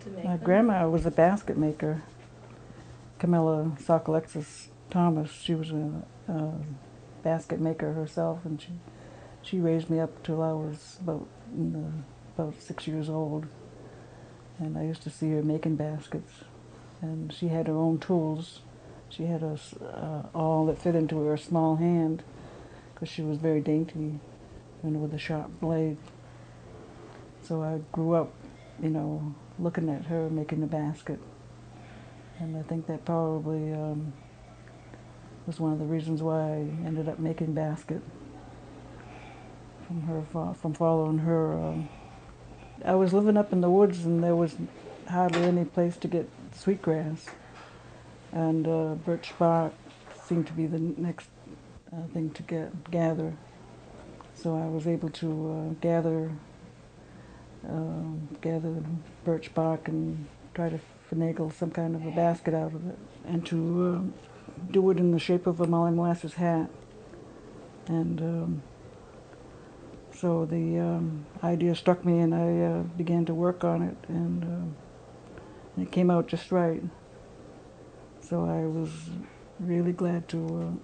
to make My them? grandma was a basket maker. Camilla Sockalexis Thomas. She was a basket maker herself, and she raised me up till I was about 6 years old. And I used to see her making baskets. And she had her own tools. She had all that fit into her small hand, because she was very dainty and with a sharp blade. So I grew up, looking at her making the basket. And I think that probably was one of the reasons why I ended up making basket, from following her. I was living up in the woods, and there was hardly any place to get sweetgrass, and birch bark seemed to be the next thing to gather. So I was able to gather birch bark and try to finagle some kind of a basket out of it, and to do it in the shape of a Molly Molasses hat. And so the idea struck me, and I began to work on it, and it came out just right. So I was really glad to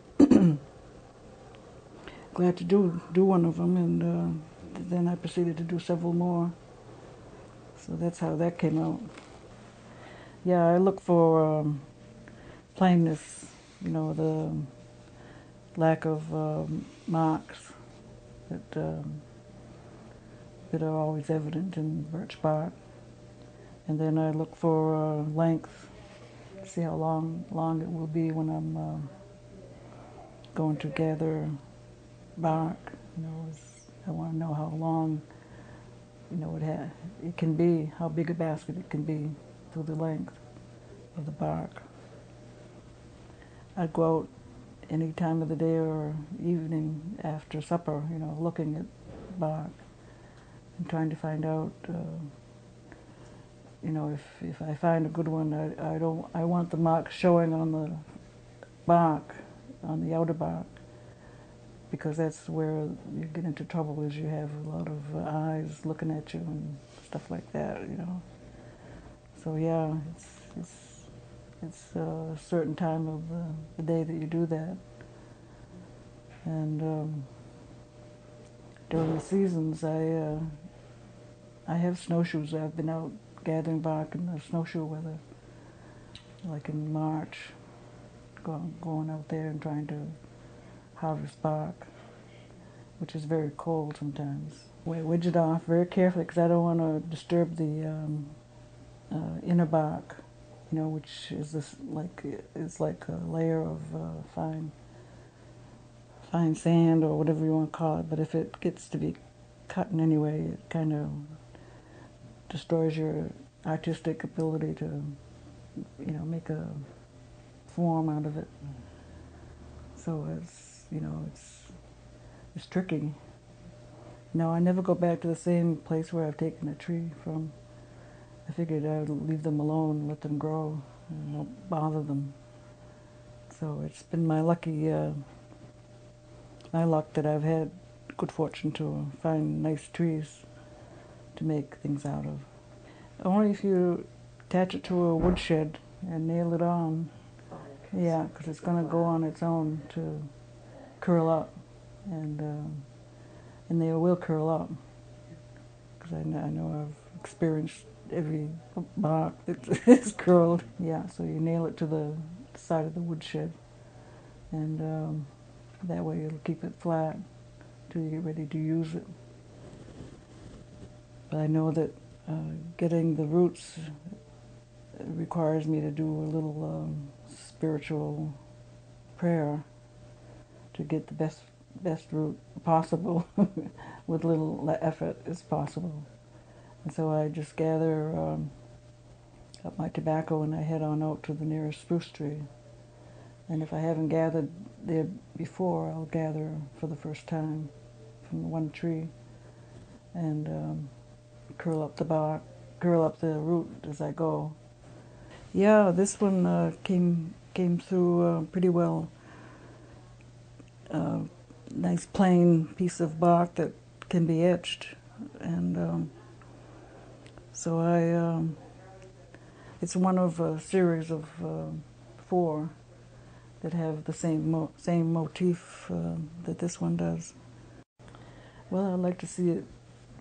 do one of them, and then I proceeded to do several more. So that's how that came out. Yeah, I look for plainness, the lack of marks that are always evident in birch bark. And then I look for length, see how long it will be when I'm going to gather bark. I want to know how long, it can be, how big a basket it can be through the length of the bark. I'd go out any time of the day or evening after supper, looking at bark and trying to find out, if I find a good one, I want the marks showing on the bark, on the outer bark, because that's where you get into trouble, is you have a lot of eyes looking at you and stuff like that, So yeah, it's a certain time of the day that you do that. And during the seasons, I have snowshoes. I've been out gathering bark in the snowshoe weather, like in March, going out there and trying to harvest bark, which is very cold sometimes. We wedge it off very carefully, because I don't want to disturb the inner bark, which is like a layer of fine sand, or whatever you want to call it. But if it gets to be cut in any way, it kind of destroys your artistic ability to, make a form out of it. So it's tricky. No, I never go back to the same place where I've taken a tree from. I figured I would leave them alone, let them grow, and not bother them. So it's been my luck that I've had good fortune to find nice trees to make things out of. Only if you attach it to a woodshed and nail it on. Yeah, because it's going to go on its own to curl up, and they will curl up, because I know I've experienced every bark that is curled. Yeah, so you nail it to the side of the woodshed, and that way it'll keep it flat till you get ready to use it. But I know that getting the roots requires me to do a little spiritual prayer to get the best root possible with little effort as possible. And so I just gather up my tobacco, and I head on out to the nearest spruce tree. And if I haven't gathered there before, I'll gather for the first time from one tree, and curl up the bark, curl up the root as I go. Yeah, this one came through pretty well. Nice plain piece of bark that can be etched, and so It's one of a series of 4 that have the same motif that this one does. Well, I'd like to see it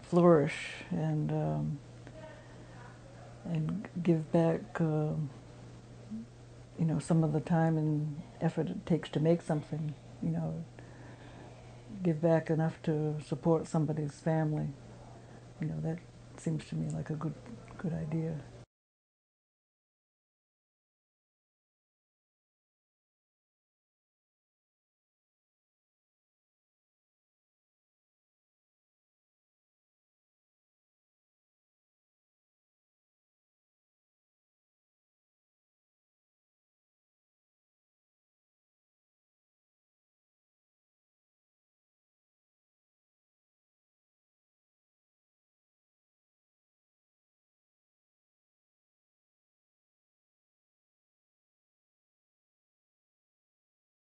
flourish and give back, some of the time and effort it takes to make something. You know, give back enough to support somebody's family. That seems to me like a good idea.